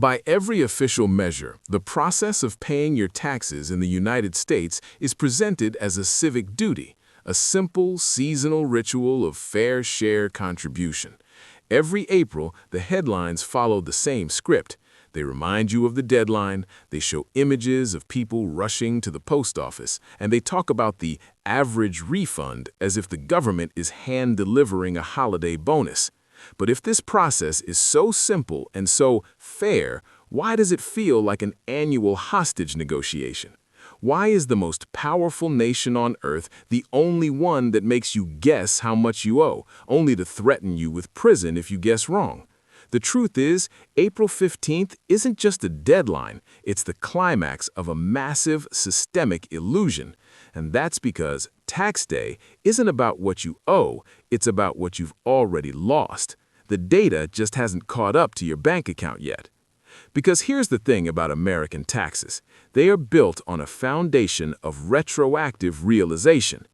By every official measure, the process of paying your taxes in the United States is presented as a civic duty, a simple, seasonal ritual of fair share contribution. Every April, the headlines follow the same script. They remind you of the deadline, they show images of people rushing to the post office, and they talk about the average refund as if the government is hand-delivering a holiday bonus. But if this process is so simple and so fair, why does it feel like an annual hostage negotiation? Why is the most powerful nation on earth the only one that makes you guess how much you owe, only to threaten you with prison if you guess wrong? The truth is, April 15th isn't just a deadline, it's the climax of a massive systemic illusion. And that's because tax day isn't about what you owe, it's about what you've already lost. The data just hasn't caught up to your bank account yet. Because here's the thing about American taxes. They are built on a foundation of retroactive realization.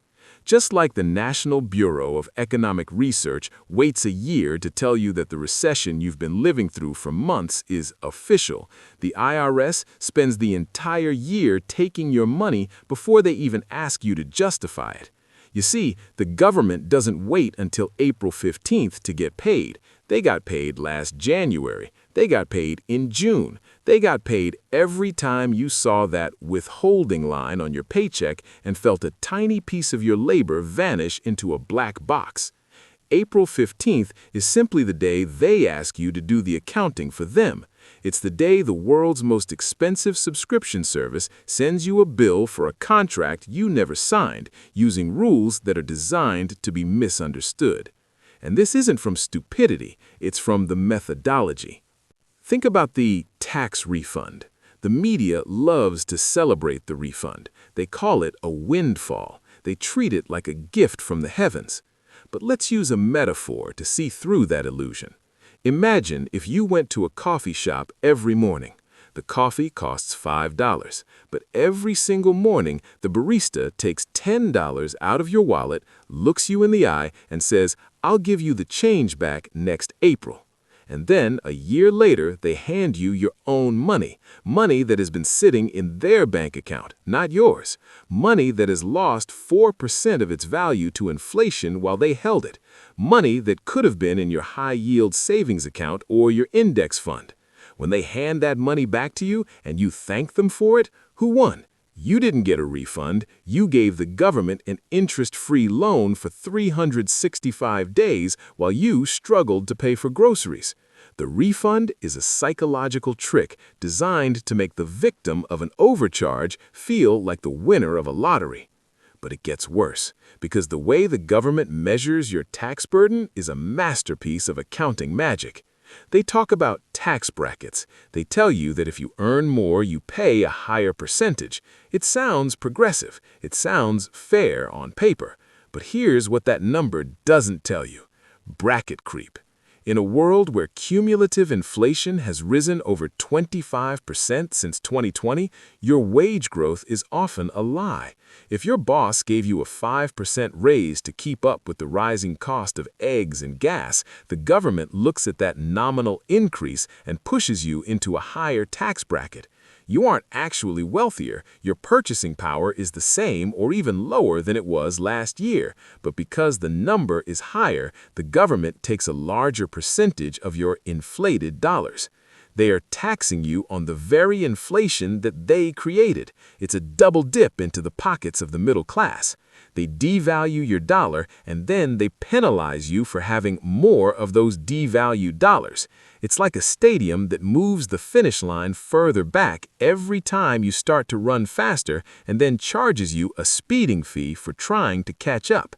Just like the National Bureau of Economic Research waits a year to tell you that the recession you've been living through for months is official, the IRS spends the entire year taking your money before they even ask you to justify it. You see, the government doesn't wait until April 15th to get paid. They got paid last January. They got paid in June. They got paid every time you saw that withholding line on your paycheck and felt a tiny piece of your labor vanish into a black box. April 15th is simply the day they ask you to do the accounting for them. It's the day the world's most expensive subscription service sends you a bill for a contract you never signed, using rules that are designed to be misunderstood. And this isn't from stupidity, it's from the methodology. Think about the tax refund. The media loves to celebrate the refund. They call it a windfall. They treat it like a gift from the heavens. But let's use a metaphor to see through that illusion. Imagine if you went to a coffee shop every morning. The coffee costs $5, but every single morning the barista takes $10 out of your wallet, looks you in the eye, and says, "I'll give you the change back next April." And then, a year later, they hand you your own money, money that has been sitting in their bank account, not yours, money that has lost 4% of its value to inflation while they held it, money that could have been in your high-yield savings account or your index fund. When they hand that money back to you and you thank them for it, who won? You didn't get a refund, you gave the government an interest-free loan for 365 days while you struggled to pay for groceries. The refund is a psychological trick designed to make the victim of an overcharge feel like the winner of a lottery. But it gets worse, because the way the government measures your tax burden is a masterpiece of accounting magic. They talk about tax brackets. They tell you that if you earn more, you pay a higher percentage. It sounds progressive. It sounds fair on paper. But here's what that number doesn't tell you. Bracket creep. In a world where cumulative inflation has risen over 25% since 2020, your wage growth is often a lie. If your boss gave you a 5% raise to keep up with the rising cost of eggs and gas, the government looks at that nominal increase and pushes you into a higher tax bracket. You aren't actually wealthier, your purchasing power is the same or even lower than it was last year, but because the number is higher, the government takes a larger percentage of your inflated dollars. They are taxing you on the very inflation that they created. It's a double dip into the pockets of the middle class. They devalue your dollar and then they penalize you for having more of those devalued dollars. It's like a stadium that moves the finish line further back every time you start to run faster and then charges you a speeding fee for trying to catch up.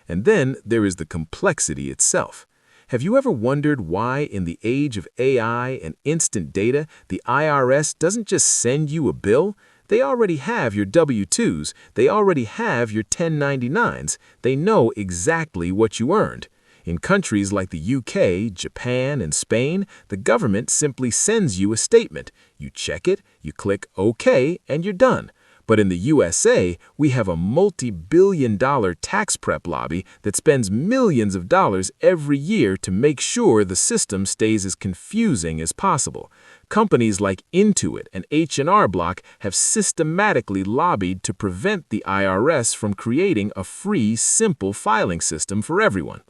And then there is the complexity itself. Have you ever wondered why, in the age of AI and instant data, the IRS doesn't just send you a bill? They already have your W-2s, they already have your 1099s, they know exactly what you earned. In countries like the UK, Japan, and Spain, the government simply sends you a statement. You check it, you click OK, and you're done. But in the USA, we have a multi-billion-dollar tax prep lobby that spends millions of dollars every year to make sure the system stays as confusing as possible. Companies like Intuit and H&R Block have systematically lobbied to prevent the IRS from creating a free, simple filing system for everyone.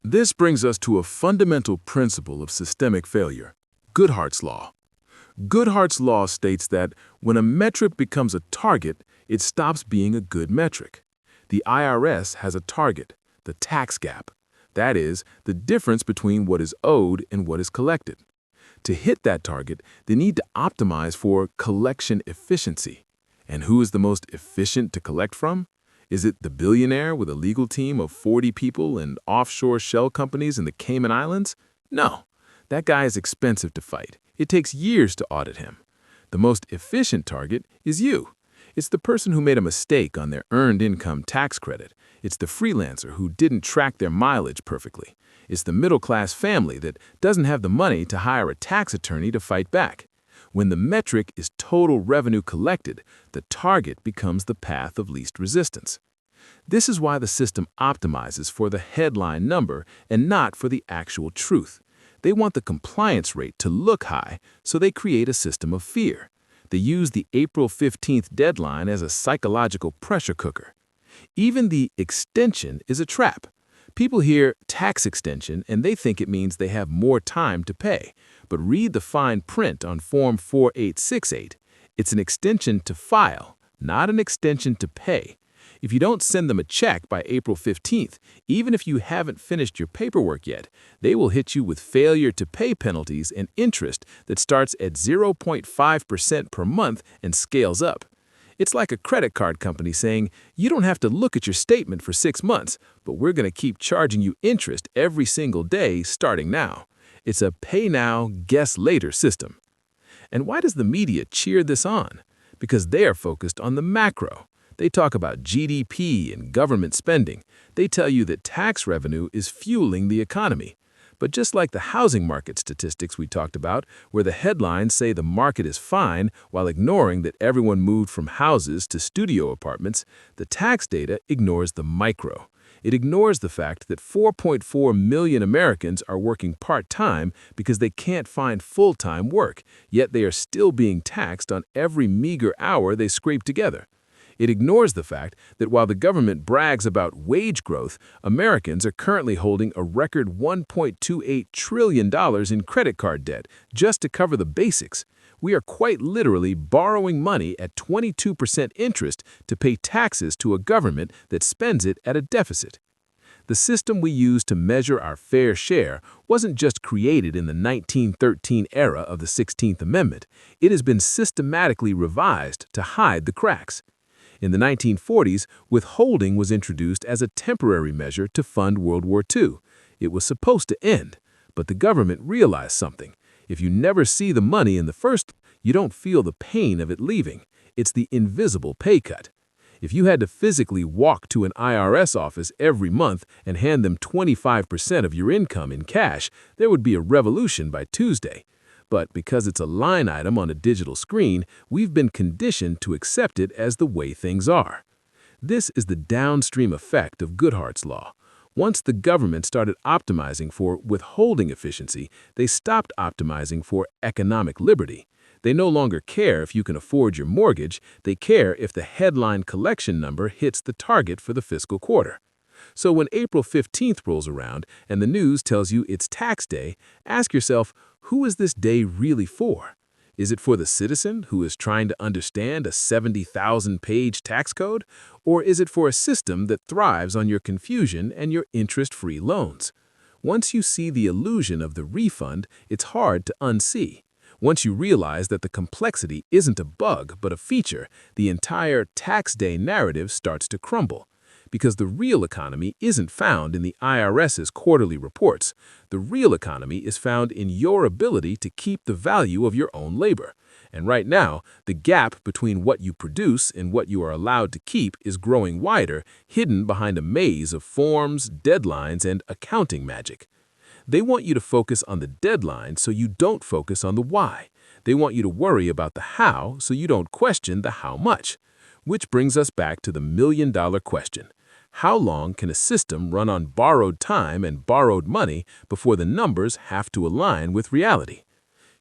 This brings us to a fundamental principle of systemic failure: Goodhart's Law. Goodhart's Law states that when a metric becomes a target, it stops being a good metric. The IRS has a target, the tax gap. That is, the difference between what is owed and what is collected. To hit that target, they need to optimize for collection efficiency. And who is the most efficient to collect from? Is it the billionaire with a legal team of 40 people and offshore shell companies in the Cayman Islands? No, that guy is expensive to fight. It takes years to audit him. The most efficient target is you. It's the person who made a mistake on their earned income tax credit. It's the freelancer who didn't track their mileage perfectly. It's the middle-class family that doesn't have the money to hire a tax attorney to fight back. When the metric is total revenue collected, the target becomes the path of least resistance. This is why the system optimizes for the headline number and not for the actual truth. They want the compliance rate to look high, so they create a system of fear. They use the April 15th deadline as a psychological pressure cooker. Even the extension is a trap. People hear tax extension and they think it means they have more time to pay. But read the fine print on Form 4868. It's an extension to file, not an extension to pay. If you don't send them a check by April 15th, even if you haven't finished your paperwork yet, they will hit you with failure to pay penalties and interest that starts at 0.5% per month and scales up. It's like a credit card company saying, you don't have to look at your statement for 6 months, but we're going to keep charging you interest every single day starting now. It's a pay now, guess later system. And why does the media cheer this on? Because they are focused on the macro. They talk about GDP and government spending. They tell you that tax revenue is fueling the economy. But just like the housing market statistics we talked about, where the headlines say the market is fine while ignoring that everyone moved from houses to studio apartments, the tax data ignores the micro. It ignores the fact that 4.4 million Americans are working part-time because they can't find full-time work, yet they are still being taxed on every meager hour they scrape together. It ignores the fact that while the government brags about wage growth, Americans are currently holding a record $1.28 trillion in credit card debt just to cover the basics. We are quite literally borrowing money at 22% interest to pay taxes to a government that spends it at a deficit. The system we use to measure our fair share wasn't just created in the 1913 era of the 16th Amendment. It has been systematically revised to hide the cracks. In the 1940s, withholding was introduced as a temporary measure to fund World War II. It was supposed to end, but the government realized something. If you never see the money in the first, you don't feel the pain of it leaving. It's the invisible pay cut. If you had to physically walk to an IRS office every month and hand them 25% of your income in cash, there would be a revolution by Tuesday. But because it's a line item on a digital screen, we've been conditioned to accept it as the way things are. This is the downstream effect of Goodhart's Law. Once the government started optimizing for withholding efficiency, they stopped optimizing for economic liberty. They no longer care if you can afford your mortgage, they care if the headline collection number hits the target for the fiscal quarter. So when April 15th rolls around and the news tells you it's tax day, ask yourself, who is this day really for? Is it for the citizen who is trying to understand a 70,000-page tax code? Or is it for a system that thrives on your confusion and your interest-free loans? Once you see the illusion of the refund, it's hard to unsee. Once you realize that the complexity isn't a bug but a feature, the entire tax day narrative starts to crumble. Because the real economy isn't found in the IRS's quarterly reports. The real economy is found in your ability to keep the value of your own labor. And right now, the gap between what you produce and what you are allowed to keep is growing wider, hidden behind a maze of forms, deadlines, and accounting magic. They want you to focus on the deadline so you don't focus on the why. They want you to worry about the how so you don't question the how much. Which brings us back to the million-dollar question. How long can a system run on borrowed time and borrowed money before the numbers have to align with reality?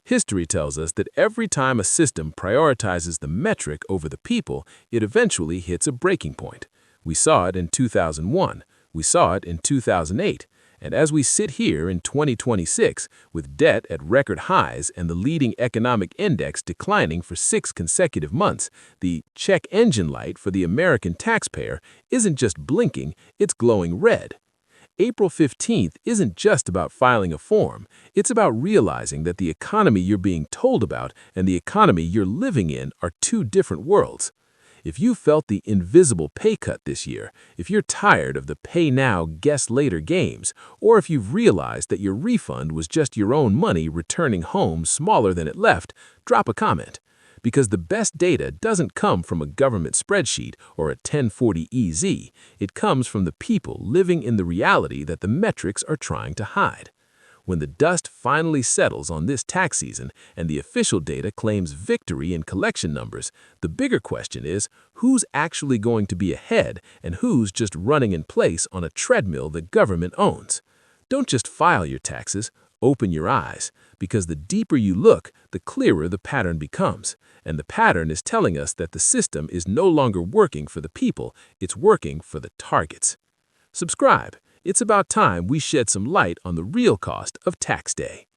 History tells us that every time a system prioritizes the metric over the people, it eventually hits a breaking point. We saw it in 2001, we saw it in 2008, and as we sit here in 2026, with debt at record highs and the leading economic index declining for 6 consecutive months, the check engine light for the American taxpayer isn't just blinking, it's glowing red. April 15th isn't just about filing a form, it's about realizing that the economy you're being told about and the economy you're living in are two different worlds. If you felt the invisible pay cut this year, if you're tired of the pay now, guess later games, or if you've realized that your refund was just your own money returning home smaller than it left, drop a comment. Because the best data doesn't come from a government spreadsheet or a 1040EZ, it comes from the people living in the reality that the metrics are trying to hide. When the dust finally settles on this tax season and the official data claims victory in collection numbers, the bigger question is who's actually going to be ahead and who's just running in place on a treadmill the government owns. Don't just file your taxes, open your eyes, because the deeper you look, the clearer the pattern becomes. And the pattern is telling us that the system is no longer working for the people, it's working for the targets. Subscribe. It's about time we shed some light on the real cost of tax day.